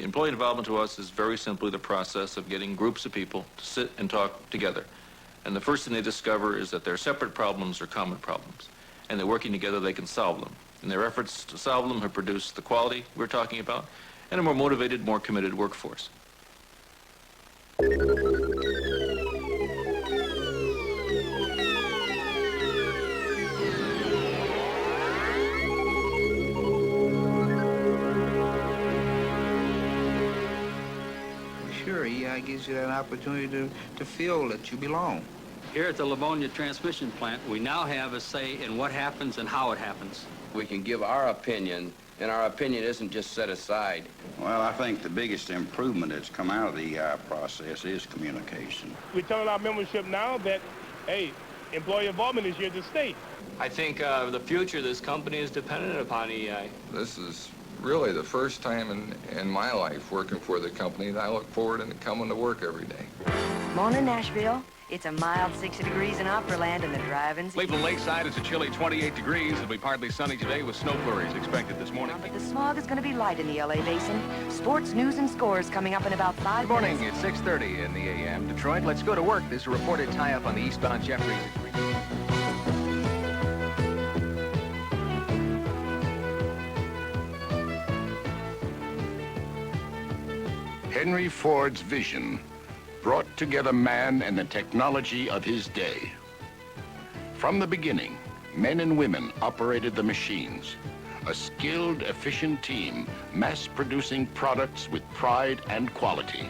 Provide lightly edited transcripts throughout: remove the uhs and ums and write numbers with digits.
Employee involvement to us is very simply the process of getting groups of people to sit and talk together. And the first thing they discover is that their separate problems are common problems, and that working together they can solve them. And their efforts to solve them have produced the quality we're talking about and a more motivated, more committed workforce. Sure, EI gives you that opportunity to feel that you belong. Here at the Livonia Transmission Plant, we now have a say in what happens and how it happens. We can give our opinion, and our opinion isn't just set aside. Well, I think the biggest improvement that's come out of the EI process is communication. We're telling our membership now that, hey, employee involvement is here to stay. I think the future of this company is dependent upon EI. This is really the first time in my life working for the company that I look forward to coming to work every day. Morning, Nashville. It's a mild 60 degrees in Opryland and the driving's Cleveland Lakeside is a chilly 28 degrees. It'll be partly sunny today with snow flurries expected this morning. But the smog is going to be light in the LA Basin. Sports, news, and scores coming up in about 5 Good minutes. morning. It's 6:30 in the a.m. Detroit, let's go to work. There's a reported tie-up on the eastbound Jeffries. Henry Ford's vision brought together man and the technology of his day. From the beginning, men and women operated the machines, a skilled, efficient team, mass-producing products with pride and quality.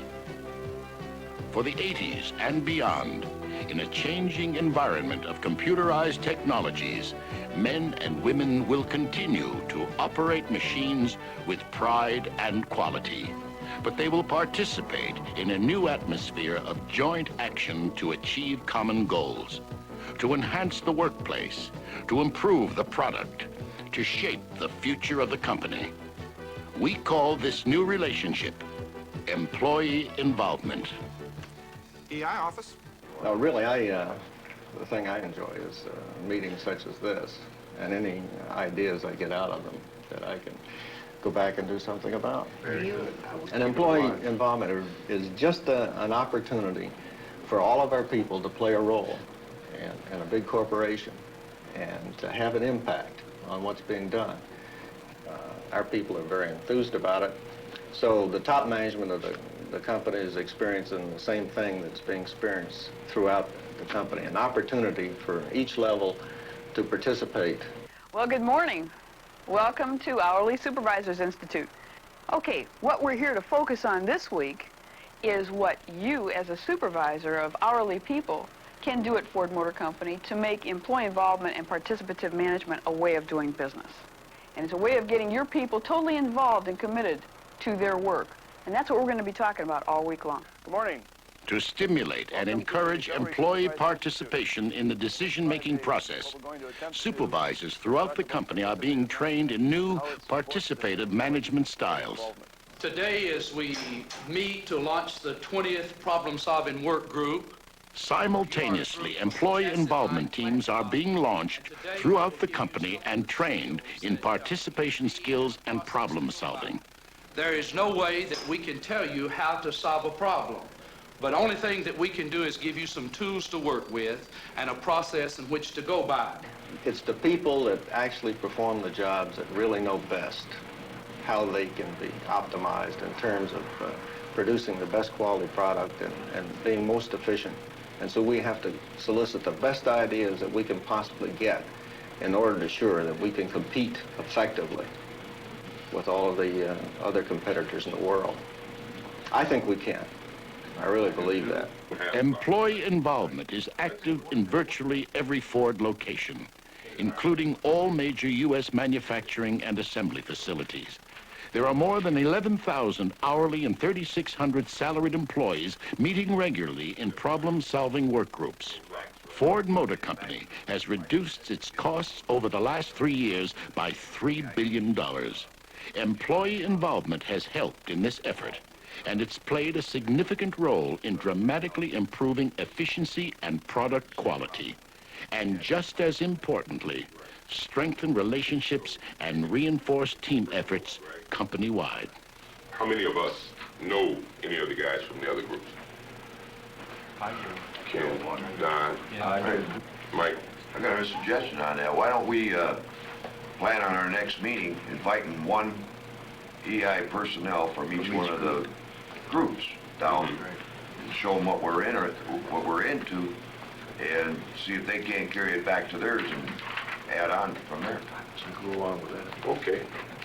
For the 80s and beyond, in a changing environment of computerized technologies, men and women will continue to operate machines with pride and quality. But they will participate in a new atmosphere of joint action to achieve common goals, to enhance the workplace, to improve the product, to shape the future of the company. We call this new relationship employee involvement. EI office? No, really, the thing I enjoy is meetings such as this and any ideas I get out of them that I can go back and do something about. And employee involvement is just an opportunity for all of our people to play a role in a big corporation and to have an impact on what's being done. Our people are very enthused about it. So the top management of the company is experiencing the same thing that's being experienced throughout the company, an opportunity for each level to participate. Well, good morning. Welcome to Hourly Supervisors Institute. Okay, what we're here to focus on this week is what you, as a supervisor of hourly people, can do at Ford Motor Company to make employee involvement and participative management a way of doing business. And it's a way of getting your people totally involved and committed to their work. And that's what we're going to be talking about all week long. Good morning. To stimulate and encourage employee participation in the decision-making process, supervisors throughout the company are being trained in new participative management styles. Today, as we meet to launch the 20th problem-solving work group, simultaneously, employee involvement teams are being launched throughout the company and trained in participation skills and problem solving. there is no way that we can tell you how to solve a problem. But the only thing that we can do is give you some tools to work with and a process in which to go by. It's the people that actually perform the jobs that really know best how they can be optimized in terms of producing the best quality product and being most efficient. And so we have to solicit the best ideas that we can possibly get in order to ensure that we can compete effectively with all of the other competitors in the world. I think we can. I really believe that. Employee involvement is active in virtually every Ford location, including all major U.S. manufacturing and assembly facilities. There are more than 11,000 hourly and 3,600 salaried employees meeting regularly in problem-solving work groups. Ford Motor Company has reduced its costs over the last 3 years by $3 billion. Employee involvement has helped in this effort, and it's played a significant role in dramatically improving efficiency and product quality. And just as importantly, strengthen relationships and reinforce team efforts company-wide. how many of us know any of the guys from the other groups? I do. Ken, Don, Mike. I got a suggestion on that. Why don't we plan on our next meeting inviting one EI personnel from each one of the groups down and show them what we're in or what we're into, and see if they can't carry it back to theirs and add on from there. So go along with that. Okay.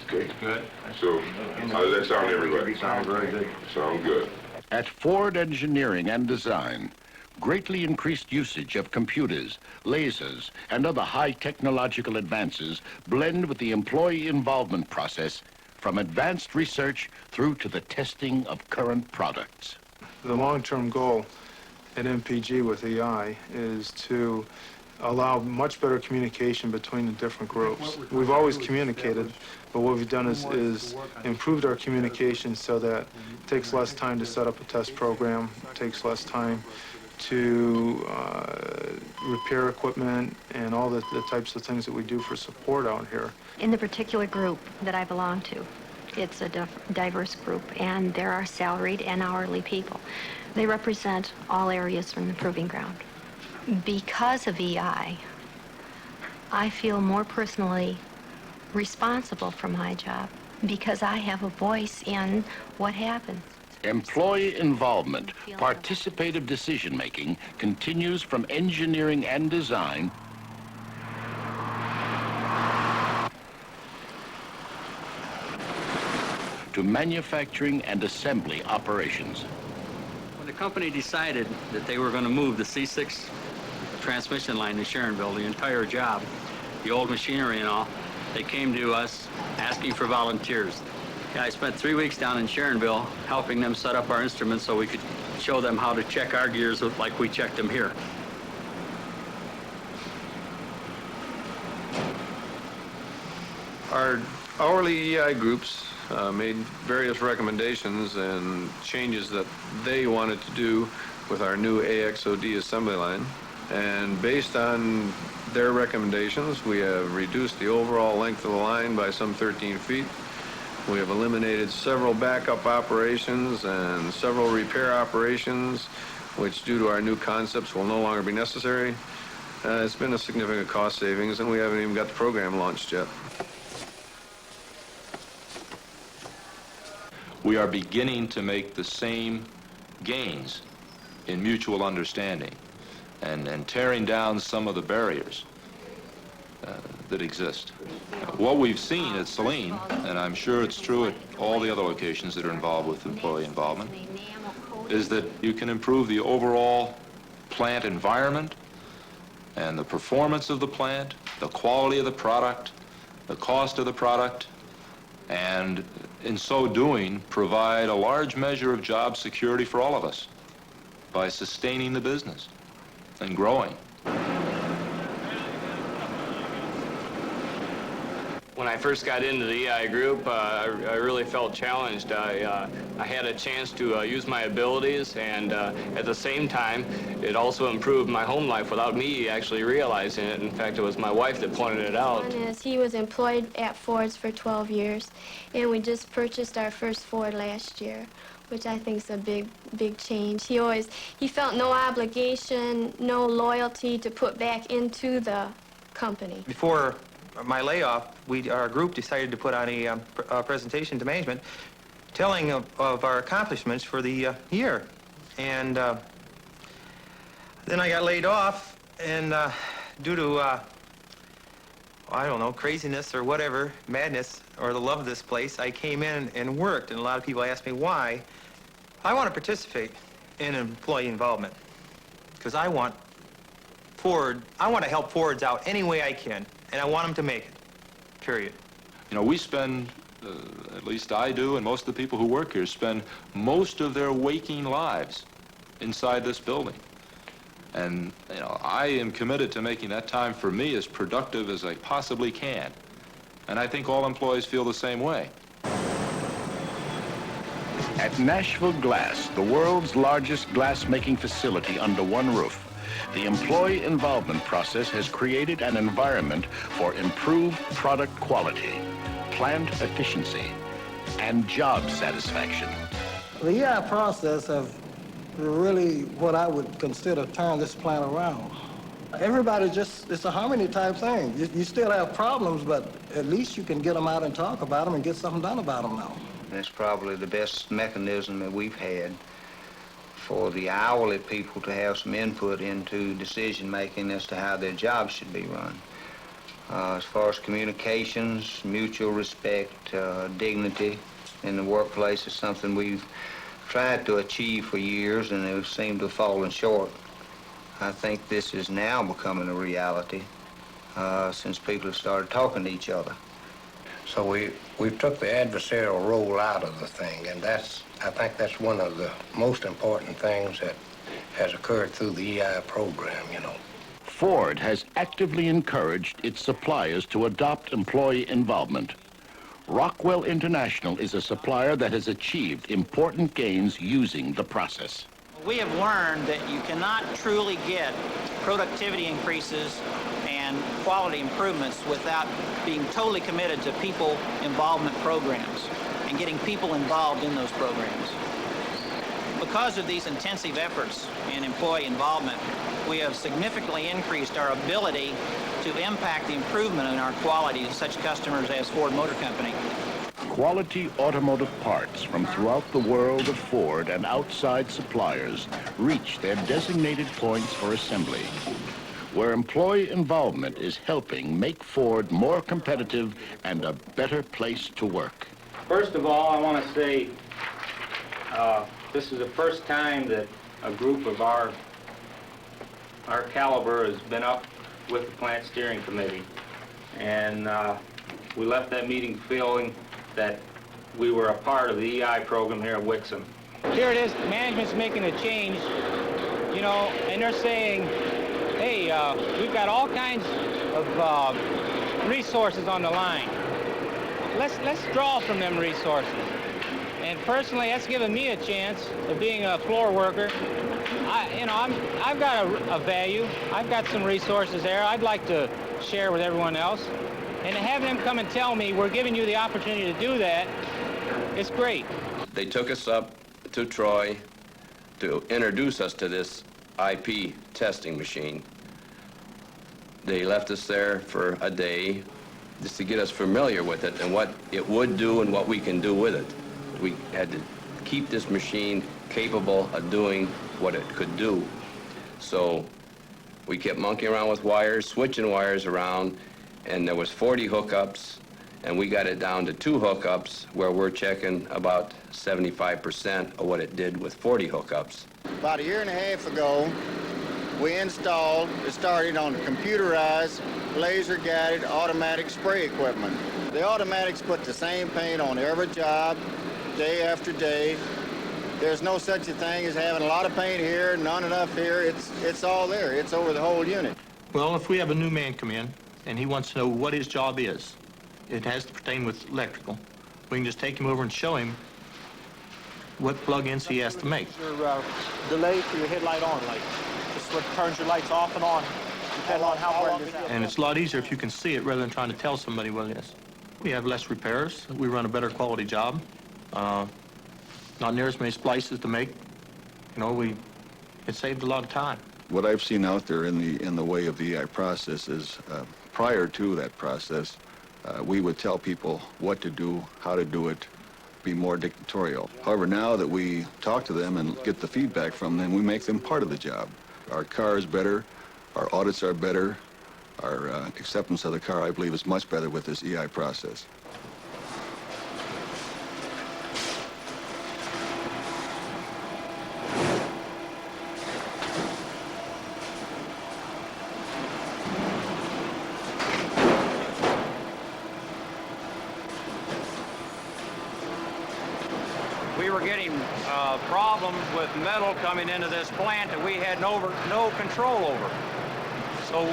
Okay. Good. So, how does that sound, everybody? Sounds very good. Sound good. At Ford Engineering and Design, greatly increased usage of computers, lasers, and other high technological advances blend with the employee involvement process from advanced research through to the testing of current products. The long-term goal at MPG with EI is to allow much better communication between the different groups. We've always communicated, but what we've done is improved our communication so that it takes less time to set up a test program, takes less time to repair equipment and all the types of things that we do for support out here. In the particular group that I belong to, it's a diverse group, and there are salaried and hourly people. They represent all areas from the proving ground. Because of EI, I feel more personally responsible for my job because I have a voice in what happens. Employee involvement, participative decision-making continues from engineering and design to manufacturing and assembly operations. When the company decided that they were going to move the C6 transmission line to Sharonville, the entire job, the old machinery and all, they came to us asking for volunteers. I spent 3 weeks down in Sharonville helping them set up our instruments so we could show them how to check our gears like we checked them here. Our hourly EI groups made various recommendations and changes that they wanted to do with our new AXOD assembly line. And based on their recommendations, we have reduced the overall length of the line by some 13 feet. We have eliminated several backup operations and several repair operations, which due to our new concepts will no longer be necessary. It's been a significant cost savings, and we haven't even got the program launched yet. We are beginning to make the same gains in mutual understanding and tearing down some of the barriers that exist. What we've seen at Saline, and I'm sure it's true at all the other locations that are involved with employee involvement, is that you can improve the overall plant environment and the performance of the plant, the quality of the product, the cost of the product, and in so doing, provide a large measure of job security for all of us by sustaining the business and growing. When I first got into the EI group, I really felt challenged. I had a chance to use my abilities, and at the same time, it also improved my home life without me actually realizing it. In fact, it was my wife that pointed it out. He was employed at Ford's for 12 years, and we just purchased our first Ford last year, which I think is a big change. He felt no obligation, no loyalty to put back into the company. Before my layoff, our group decided to put on a presentation to management telling of our accomplishments for the year. And then I got laid off, and due to, I don't know, craziness or whatever, madness, or the love of this place, I came in and worked, and a lot of people asked me why. I want to participate in employee involvement because I want to help Fords out any way I can, and I want them to make it, period. You know, we spend, at least I do, and most of the people who work here spend most of their waking lives inside this building. And, you know, I am committed to making that time for me as productive as I possibly can. And I think all employees feel the same way. At Nashville Glass, the world's largest glass-making facility under one roof, the employee involvement process has created an environment for improved product quality, plant efficiency, and job satisfaction. The EI process have really what I would consider turn this plant around. Everybody just, it's a harmony type thing. You still have problems, but at least you can get them out and talk about them and get something done about them now. That's probably the best mechanism that we've had for the hourly people to have some input into decision-making as to how their jobs should be run. As far as communications, mutual respect, dignity in the workplace is something we've tried to achieve for years, and it seemed to have fallen short. I think this is now becoming a reality since people have started talking to each other. So we've took the adversarial role out of the thing, and I think that's one of the most important things that has occurred through the EI program, you know. Ford has actively encouraged its suppliers to adopt employee involvement. Rockwell International is a supplier that has achieved important gains using the process. We have learned that you cannot truly get productivity increases and quality improvements without being totally committed to people involvement programs and getting people involved in those programs. Because of these intensive efforts in employee involvement, we have significantly increased our ability to impact the improvement in our quality to such customers as Ford Motor Company. Quality automotive parts from throughout the world of Ford and outside suppliers reach their designated points for assembly, where employee involvement is helping make Ford more competitive and a better place to work. First of all, I want to say this is the first time that a group of our caliber has been up with the plant steering committee, and we left that meeting feeling that we were a part of the EI program here at Wixom. Here it is, management's making a change, you know, and they're saying, hey, we've got all kinds of resources on the line. Let's draw from them resources. And personally, that's given me a chance of being a floor worker. I've got a value. I've got some resources there I'd like to share with everyone else. And to have them come and tell me we're giving you the opportunity to do that, it's great. They took us up to Troy to introduce us to this IP testing machine. They left us there for a day just to get us familiar with it and what it would do and what we can do with it. We had to keep this machine capable of doing what it could do. So we kept monkeying around with wires, switching wires around, and there was 40 hookups, and we got it down to 2 hookups where we're checking about 75% of what it did with 40 hookups. About a year and a half ago, we started on the computerized, laser-guided automatic spray equipment. The automatics put the same paint on every job, day after day. There's no such a thing as having a lot of paint here, none enough here. It's all there. It's over the whole unit. Well, if we have a new man come in and he wants to know what his job is, it has to pertain with electrical. We can just take him over and show him what plug-ins he has to make. Your delay for your headlight on light. This is what turns your lights off and on, depending on how bright it is out. And it's a lot easier if you can see it rather than trying to tell somebody what it is. We have less repairs. We run a better quality job. Not near as many splices to make. You know, it saved a lot of time. What I've seen out there in the way of the EI process is prior to that process, we would tell people what to do, how to do it, be more dictatorial. However, now that we talk to them and get the feedback from them, we make them part of the job. Our car is better, our audits are better, our acceptance of the car, I believe, is much better with this EI process. We were getting problems with metal coming into this plant that we had no control over. So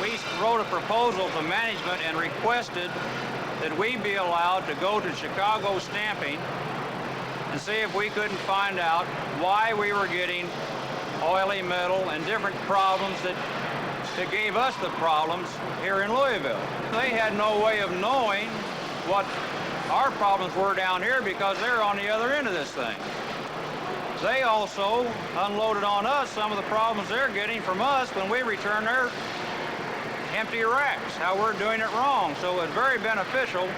we wrote a proposal to management and requested that we be allowed to go to Chicago Stamping and see if we couldn't find out why we were getting oily metal and different problems that gave us the problems here in Louisville. They had no way of knowing what our problems were down here because they're on the other end of this thing. They also unloaded on us some of the problems they're getting from us when we return their empty racks, how we're doing it wrong. So it's very beneficial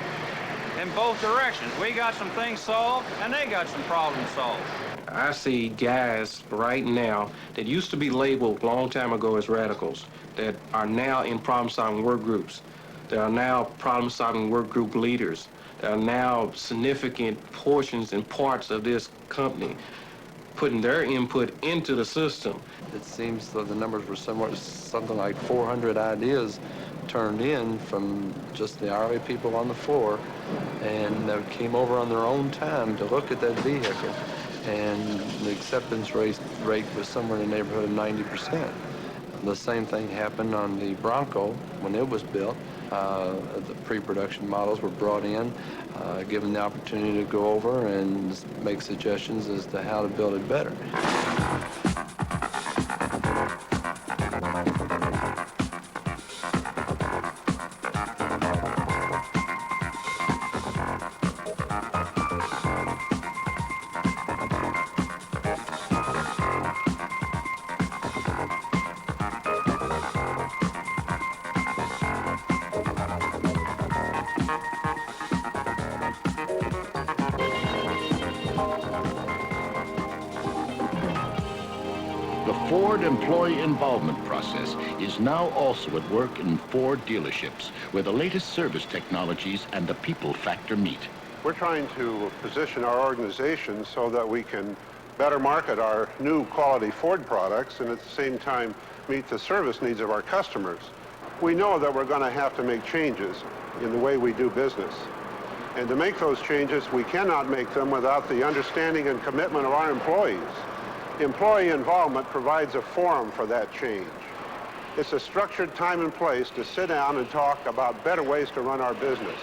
in both directions. We got some things solved, and they got some problems solved. I see guys right now that used to be labeled a long time ago as radicals that are now in problem-solving work groups, that are now problem-solving work group leaders, that are now significant portions and parts of this company, putting their input into the system. It seems that the numbers were something like 400 ideas turned in from just the hourly people on the floor, and that came over on their own time to look at that vehicle. And the acceptance rate was somewhere in the neighborhood of 90%. The same thing happened on the Bronco when it was built. The pre-production models were brought in, given the opportunity to go over and make suggestions as to how to build it better. The Ford employee involvement process is now also at work in Ford dealerships, where the latest service technologies and the people factor meet. We're trying to position our organization so that we can better market our new quality Ford products and at the same time meet the service needs of our customers. We know that we're going to have to make changes in the way we do business. And to make those changes, we cannot make them without the understanding and commitment of our employees. Employee involvement provides a forum for that change. It's a structured time and place to sit down and talk about better ways to run our business.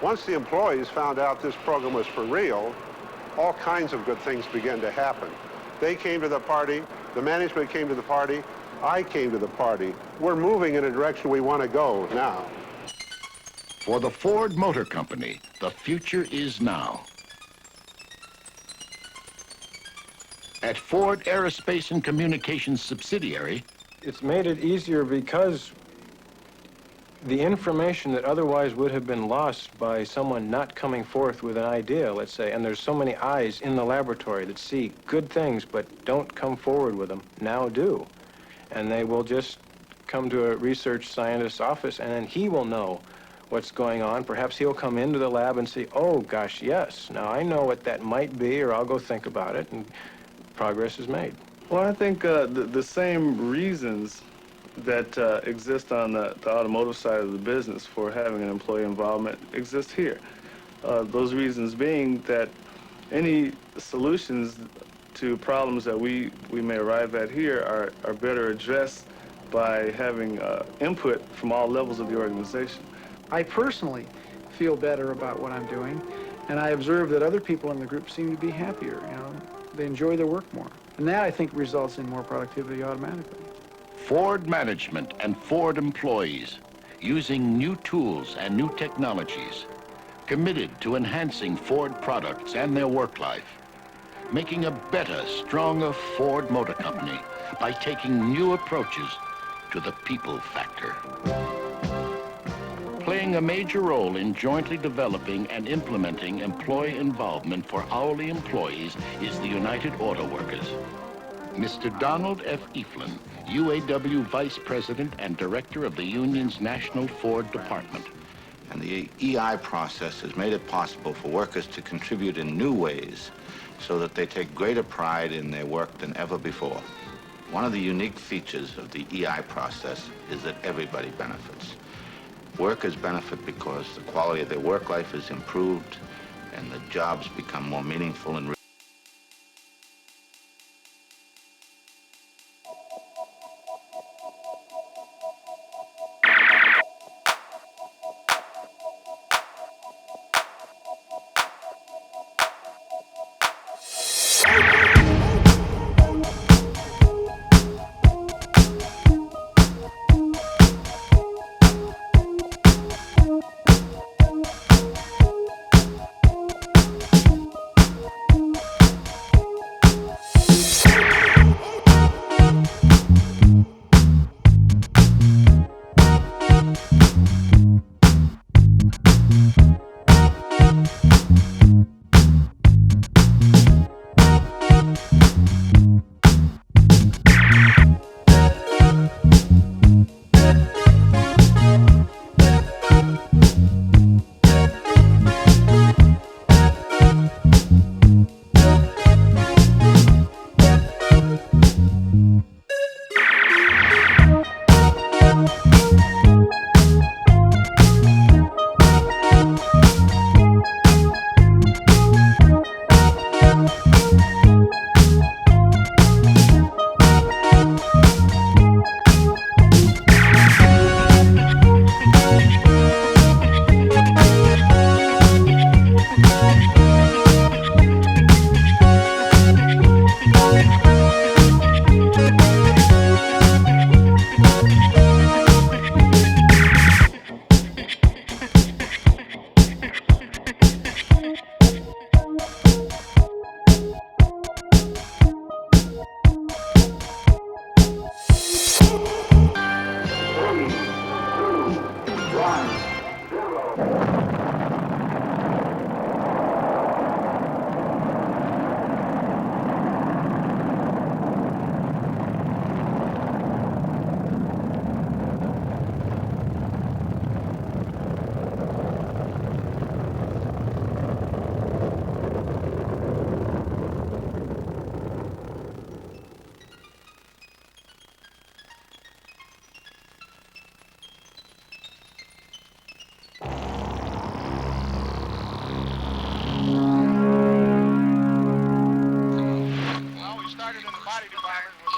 Once the employees found out this program was for real, all kinds of good things began to happen. They came to the party, the management came to the party, I came to the party. We're moving in a direction we want to go now. For the Ford Motor Company, the future is now. At Ford Aerospace and Communications subsidiary, It's made it easier because the information that otherwise would have been lost by someone not coming forth with an idea, let's say, and there's so many eyes in the laboratory that see good things but don't come forward with them, now do. And they will just come to a research scientist's office and then he will know what's going on. Perhaps he'll come into the lab and say, oh gosh, yes, now I know what that might be, or I'll go think about it, and progress is made. Well, I think the same reasons that exist on the automotive side of the business for having an employee involvement exist here. Those reasons being that any solutions to problems that we may arrive at here are better addressed by having input from all levels of the organization. I personally feel better about what I'm doing, and I observe that other people in the group seem to be happier. You know, they enjoy their work more. And that, I think, results in more productivity automatically. Ford management and Ford employees, using new tools and new technologies, committed to enhancing Ford products and their work life, making a better, stronger Ford Motor Company by taking new approaches to the people factor. Playing a major role in jointly developing and implementing employee involvement for hourly employees is the United Auto Workers. Mr. Donald F. Eflin, UAW Vice President and Director of the union's National Ford Department. And the EI process has made it possible for workers to contribute in new ways so that they take greater pride in their work than ever before. One of the unique features of the EI process is that everybody benefits. Workers benefit because the quality of their work life is improved and the jobs become more meaningful and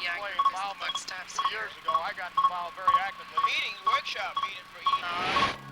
EI group is the buck stops here. 2 years ago, I got involved very actively. Meeting, workshop meeting for EI.